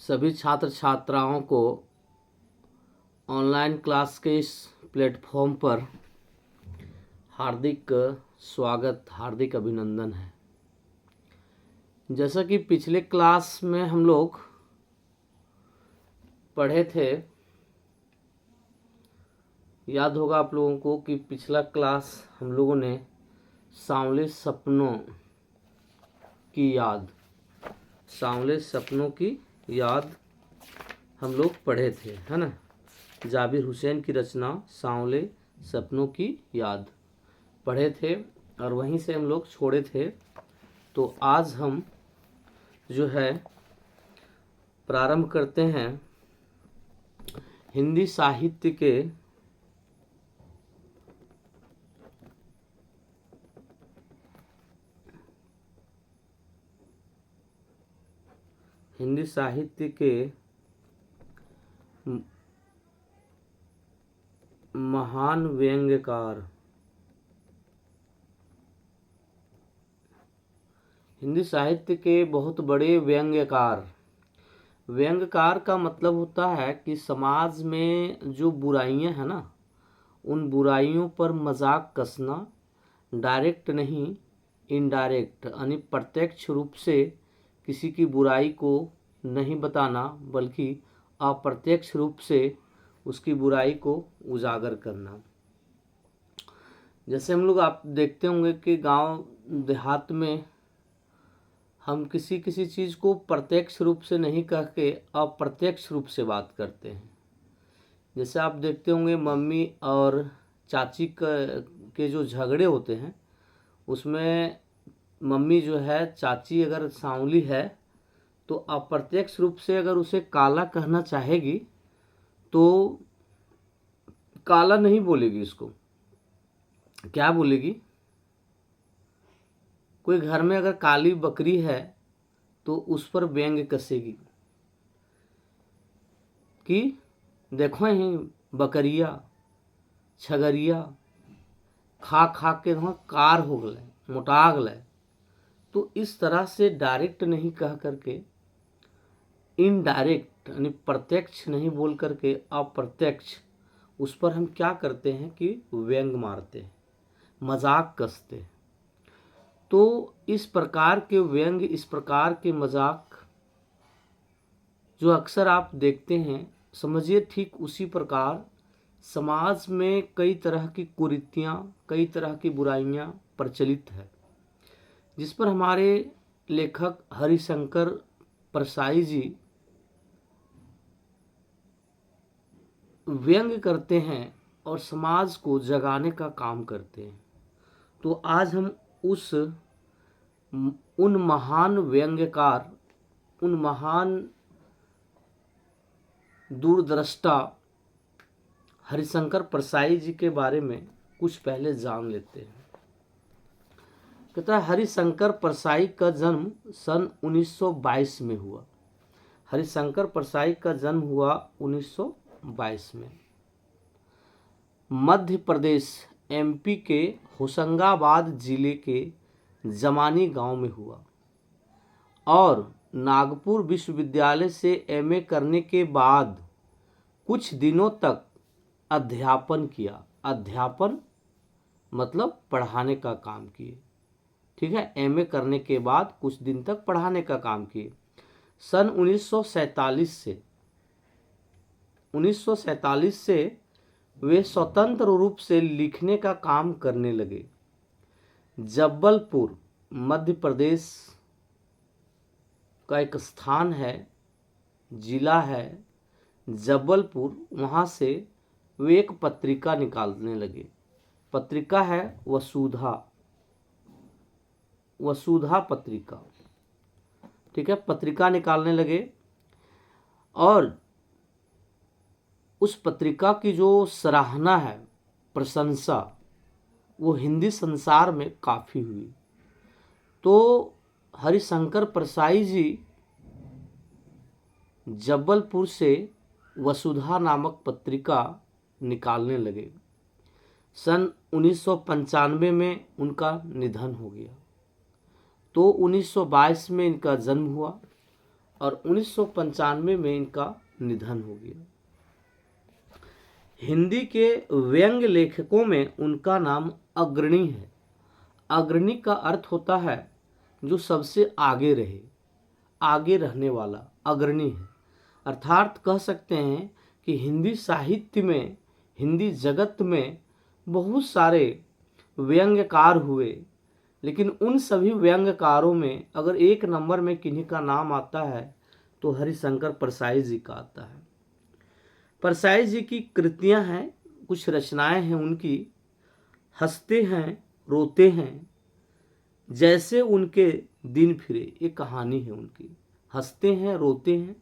सभी छात्र छात्राओं को ऑनलाइन क्लास के इस प्लेटफॉर्म पर हार्दिक स्वागत, हार्दिक अभिनंदन है। जैसा कि पिछले क्लास में हम लोग पढ़े थे, याद होगा आप लोगों को कि पिछला क्लास हम लोगों ने सांवले सपनों की याद हम लोग पढ़े थे, है ना। जाबिर हुसैन की रचना सांवले सपनों की याद पढ़े थे और वहीं से हम लोग छोड़े थे। तो आज हम जो है प्रारंभ करते हैं हिंदी साहित्य के महान व्यंग्यकार, हिंदी साहित्य के बहुत बड़े व्यंग्यकार का मतलब होता है कि समाज में जो बुराइयां हैं ना, उन बुराइयों पर मजाक कसना, डायरेक्ट नहीं इनडायरेक्ट यानी प्रत्यक्ष रूप से किसी की बुराई को नहीं बताना, बल्कि अप्रत्यक्ष रूप से उसकी बुराई को उजागर करना। जैसे हम लोग आप देखते होंगे कि गांव देहात में हम किसी चीज़ को प्रत्यक्ष रूप से नहीं कह के अप्रत्यक्ष रूप से बात करते हैं। जैसे आप देखते होंगे मम्मी और चाची के जो झगड़े होते हैं, उसमें मम्मी जो है, चाची अगर सांवली है तो अप्रत्यक्ष रूप से अगर उसे काला कहना चाहेगी तो काला नहीं बोलेगी, उसको क्या बोलेगी? कोई घर में अगर काली बकरी है तो उस पर व्यंग्य कसेगी कि देखो ही बकरिया छगरिया खा खा के कार हो गए, मोटा गए। तो इस तरह से डायरेक्ट नहीं कह करके इनडायरेक्ट यानी प्रत्यक्ष नहीं बोल करके अप्रत्यक्ष उस पर हम क्या करते हैं कि व्यंग मारते हैं, मजाक कसते हैं। तो इस प्रकार के व्यंग, इस प्रकार के मजाक जो अक्सर आप देखते हैं, समझिए ठीक उसी प्रकार समाज में कई तरह की कुरीतियाँ, कई तरह की बुराइयाँ प्रचलित है, जिस पर हमारे लेखक हरिशंकर परसाई जी व्यंग करते हैं और समाज को जगाने का काम करते हैं। तो आज हम उन महान व्यंग्यकार, उन महान दूरदृष्टा हरिशंकर परसाई जी के बारे में कुछ पहले जान लेते हैं। कहता है हरिशंकर परसाई का जन्म सन 1922 में हुआ। हरिशंकर परसाई का जन्म हुआ 1922 में मध्य प्रदेश एमपी के होशंगाबाद जिले के जमानी गांव में हुआ और नागपुर विश्वविद्यालय से एमए करने के बाद कुछ दिनों तक अध्यापन किया। अध्यापन मतलब पढ़ाने का काम किए, ठीक है। एमए करने के बाद कुछ दिन तक पढ़ाने का काम किए। सन 1947 से वे स्वतंत्र रूप से लिखने का काम करने लगे। जबलपुर मध्य प्रदेश का एक स्थान है, जिला है जबलपुर, वहाँ से वे एक पत्रिका निकालने लगे। पत्रिका है वसुधा पत्रिका, ठीक है। पत्रिका निकालने लगे और उस पत्रिका की जो सराहना है, प्रशंसा, वो हिंदी संसार में काफ़ी हुई। तो हरिशंकर परसाई जी जबलपुर से वसुधा नामक पत्रिका निकालने लगे। सन 1995 में उनका निधन हो गया। तो 1922 में इनका जन्म हुआ और 1995 में इनका निधन हो गया। हिंदी के व्यंग्य लेखकों में उनका नाम अग्रणी है। अग्रणी का अर्थ होता है जो सबसे आगे रहे, आगे रहने वाला अग्रणी है। अर्थात कह सकते हैं कि हिंदी साहित्य में, हिंदी जगत में बहुत सारे व्यंग्यकार हुए, लेकिन उन सभी व्यंग्यकारों में अगर एक नंबर में किन्हीं का नाम आता है तो हरिशंकर परसाई जी का आता है। परसाई जी की कृतियां हैं, कुछ रचनाएं हैं उनकी। हंसते हैं रोते हैं जैसे उनके दिन फिरे, ये कहानी है उनकी। हंसते हैं रोते हैं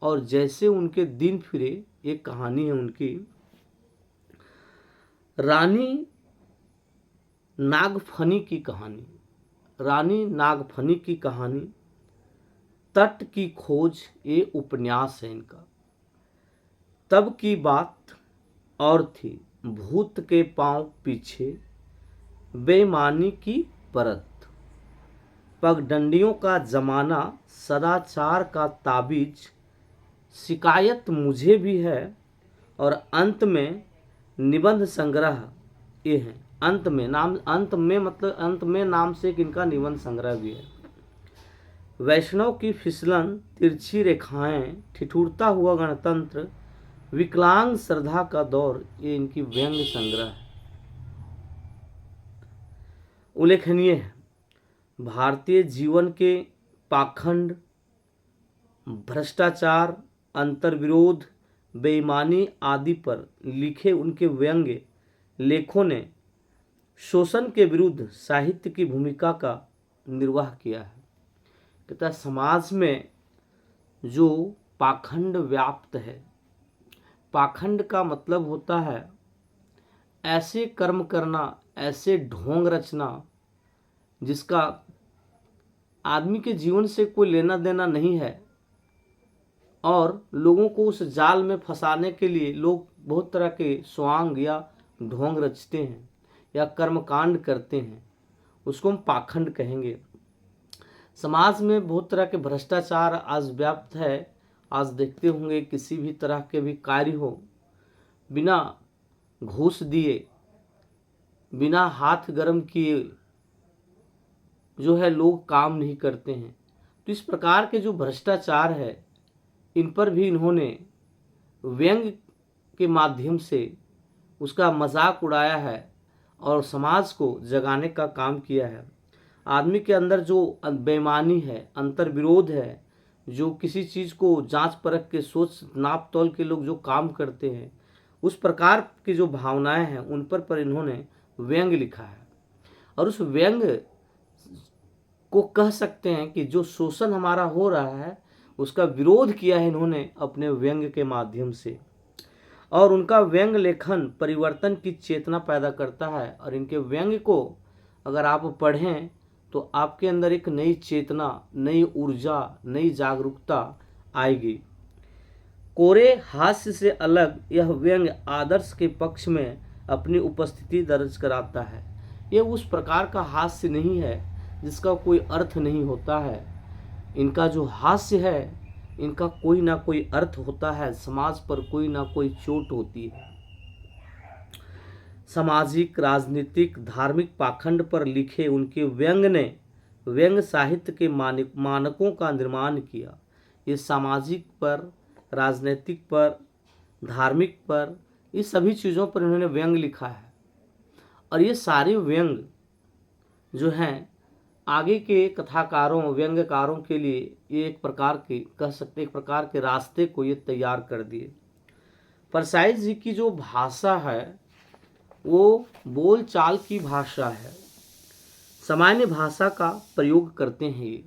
और जैसे उनके दिन फिरे, ये कहानी है उनकी। रानी नागफनी की कहानी, रानी नागफनी की कहानी। तट की खोज, ये उपन्यास है इनका। तब की बात और थी, भूत के पांव पीछे, बेईमानी की परत, पगडंडियों का जमाना, सदाचार का ताबीज, शिकायत मुझे भी है, और अंत में निबंध संग्रह, ये है। अंत में नाम, अंत में मतलब अंत में नाम से एक इनका निबंध संग्रह भी है। वैष्णव की फिसलन, तिरछी रेखाएं, ठिठुरता हुआ गणतंत्र, विकलांग श्रद्धा का दौर, ये इनकी व्यंग्य संग्रह है। उल्लेखनीय है भारतीय जीवन के पाखंड, भ्रष्टाचार, अंतर्विरोध, बेईमानी आदि पर लिखे उनके व्यंग्य लेखों ने शोषण के विरुद्ध साहित्य की भूमिका का निर्वाह किया है। कहता समाज में जो पाखंड व्याप्त है, पाखंड का मतलब होता है ऐसे कर्म करना, ऐसे ढोंग रचना जिसका आदमी के जीवन से कोई लेना देना नहीं है, और लोगों को उस जाल में फंसाने के लिए लोग बहुत तरह के स्वांग या ढोंग रचते हैं या कर्मकांड करते हैं, उसको हम पाखंड कहेंगे। समाज में बहुत तरह के भ्रष्टाचार आज व्याप्त है। आज देखते होंगे किसी भी तरह के भी कार्य हो, बिना घूस दिए, बिना हाथ गर्म किए जो है लोग काम नहीं करते हैं। तो इस प्रकार के जो भ्रष्टाचार है, इन पर भी इन्होंने व्यंग्य के माध्यम से उसका मजाक उड़ाया है और समाज को जगाने का काम किया है। आदमी के अंदर जो बेईमानी है, अंतर्विरोध है, जो किसी चीज़ को जांच परख के सोच नाप तोल के लोग जो काम करते हैं, उस प्रकार की जो भावनाएं हैं उन पर इन्होंने व्यंग्य लिखा है। और उस व्यंग्य को कह सकते हैं कि जो शोषण हमारा हो रहा है उसका विरोध किया है इन्होंने अपने व्यंग्य के माध्यम से। और उनका व्यंग्य लेखन परिवर्तन की चेतना पैदा करता है। और इनके व्यंग्य को अगर आप पढ़ें तो आपके अंदर एक नई चेतना, नई ऊर्जा, नई जागरूकता आएगी। कोरे हास्य से अलग यह व्यंग्य आदर्श के पक्ष में अपनी उपस्थिति दर्ज कराता है। यह उस प्रकार का हास्य नहीं है जिसका कोई अर्थ नहीं होता है। इनका जो हास्य है, इनका कोई ना कोई अर्थ होता है, समाज पर कोई ना कोई चोट होती है। सामाजिक, राजनीतिक, धार्मिक पाखंड पर लिखे उनके व्यंग्य ने व्यंग्य साहित्य के मानकों का निर्माण किया। ये सामाजिक पर, राजनीतिक पर, धार्मिक पर, इस सभी चीज़ों पर इन्होंने व्यंग्य लिखा है। और ये सारे व्यंग्य जो हैं आगे के कथाकारों, व्यंग्यकारों के लिए ये एक प्रकार के, कह सकते एक प्रकार के रास्ते को ये तैयार कर दिए। परसाई जी की जो भाषा है वो बोल चाल की भाषा है, सामान्य भाषा का प्रयोग करते हैं ये,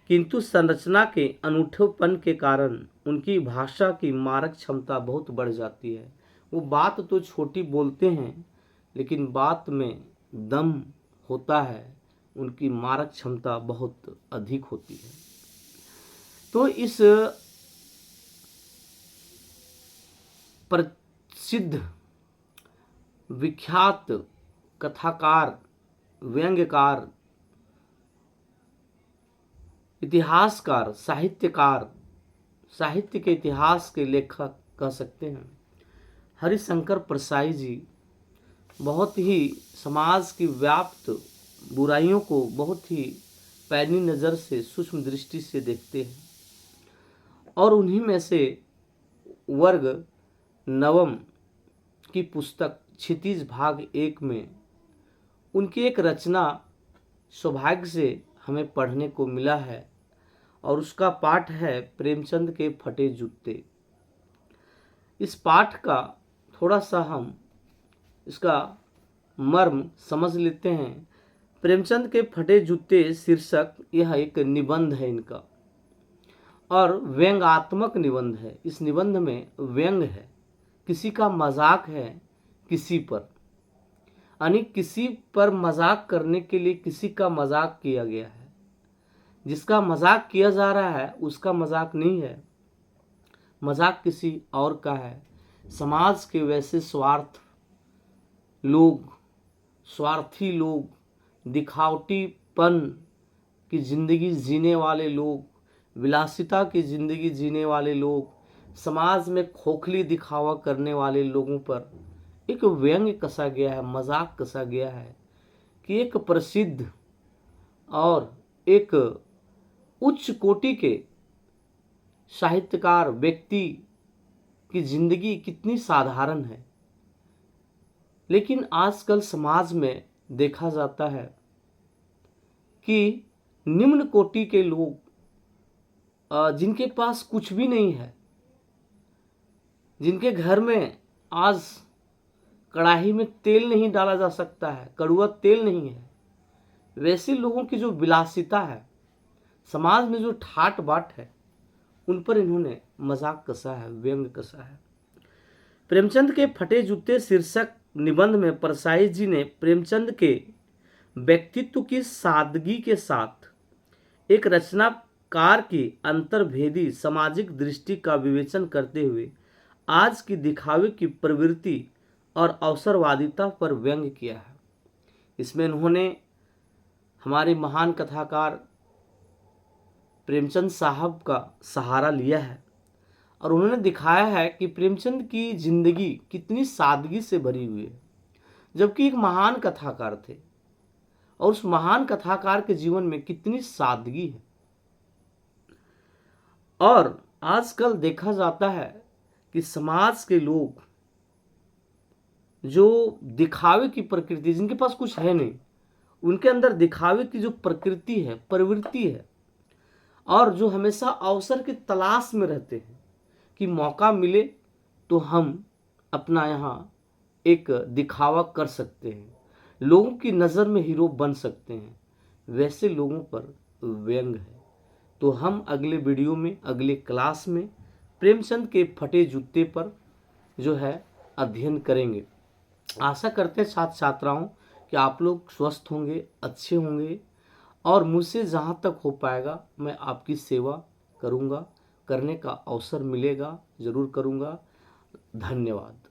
किंतु संरचना के अनूठेपन के कारण उनकी भाषा की मारक क्षमता बहुत बढ़ जाती है। वो बात तो छोटी बोलते हैं लेकिन बात में दम होता है, उनकी मारक क्षमता बहुत अधिक होती है। तो इस प्रसिद्ध विख्यात कथाकार, व्यंग्यकार इतिहासकार, साहित्यकार, साहित्य के इतिहास के लेखक कह सकते हैं, हरिशंकर परसाई जी बहुत ही समाज की व्याप्त बुराइयों को बहुत ही पैनी नज़र से, सूक्ष्म दृष्टि से देखते हैं। और उन्हीं में से वर्ग नवम की पुस्तक क्षितिज भाग 1 में उनकी एक रचना सौभाग्य से हमें पढ़ने को मिला है, और उसका पाठ है प्रेमचंद के फटे जूते। इस पाठ का थोड़ा सा हम इसका मर्म समझ लेते हैं। प्रेमचंद के फटे जूते शीर्षक यह एक निबंध है इनका, और व्यंग्यात्मक निबंध है। इस निबंध में व्यंग है, किसी का मजाक है किसी पर, यानी किसी पर मजाक करने के लिए किसी का मजाक किया गया है। जिसका मजाक किया जा रहा है उसका मजाक नहीं है, मजाक किसी और का है। समाज के वैसे स्वार्थी लोग, दिखावटीपन की जिंदगी जीने वाले लोग, विलासिता की जिंदगी जीने वाले लोग, समाज में खोखली दिखावा करने वाले लोगों पर एक व्यंग्य कसा गया है, मजाक कसा गया है कि एक प्रसिद्ध और एक उच्च कोटि के साहित्यकार व्यक्ति की जिंदगी कितनी साधारण है। लेकिन आजकल समाज में देखा जाता है कि निम्न कोटि के लोग, जिनके पास कुछ भी नहीं है, जिनके घर में आज कढ़ाई में तेल नहीं डाला जा सकता है, कड़वा तेल नहीं है, वैसे लोगों की जो विलासिता है, समाज में जो ठाट बाट है, उन पर इन्होंने मजाक कसा है, व्यंग कसा है। प्रेमचंद के फटे जूते शीर्षक निबंध में परसाई जी ने प्रेमचंद के व्यक्तित्व की सादगी के साथ एक रचनाकार की अंतर्भेदी सामाजिक दृष्टि का विवेचन करते हुए आज की दिखावे की प्रवृत्ति और अवसरवादिता पर व्यंग किया है। इसमें उन्होंने हमारे महान कथाकार प्रेमचंद साहब का सहारा लिया है, और उन्होंने दिखाया है कि प्रेमचंद की जिंदगी कितनी सादगी से भरी हुई है, जबकि एक महान कथाकार थे, और उस महान कथाकार के जीवन में कितनी सादगी है। और आजकल देखा जाता है कि समाज के लोग जो दिखावे की प्रकृति, जिनके पास कुछ है नहीं, उनके अंदर दिखावे की जो प्रकृति है, प्रवृत्ति है, और जो हमेशा अवसर की तलाश में रहते हैं कि मौका मिले तो हम अपना यहाँ एक दिखावा कर सकते हैं, लोगों की नज़र में हीरो बन सकते हैं, वैसे लोगों पर व्यंग है। तो हम अगले वीडियो में, अगले क्लास में प्रेमचंद के फटे जूते पर जो है अध्ययन करेंगे। आशा करते हैं छात्र छात्राओं कि आप लोग स्वस्थ होंगे, अच्छे होंगे, और मुझसे जहाँ तक हो पाएगा मैं आपकी सेवा करूँगा, करने का अवसर मिलेगा ज़रूर करूँगा। धन्यवाद।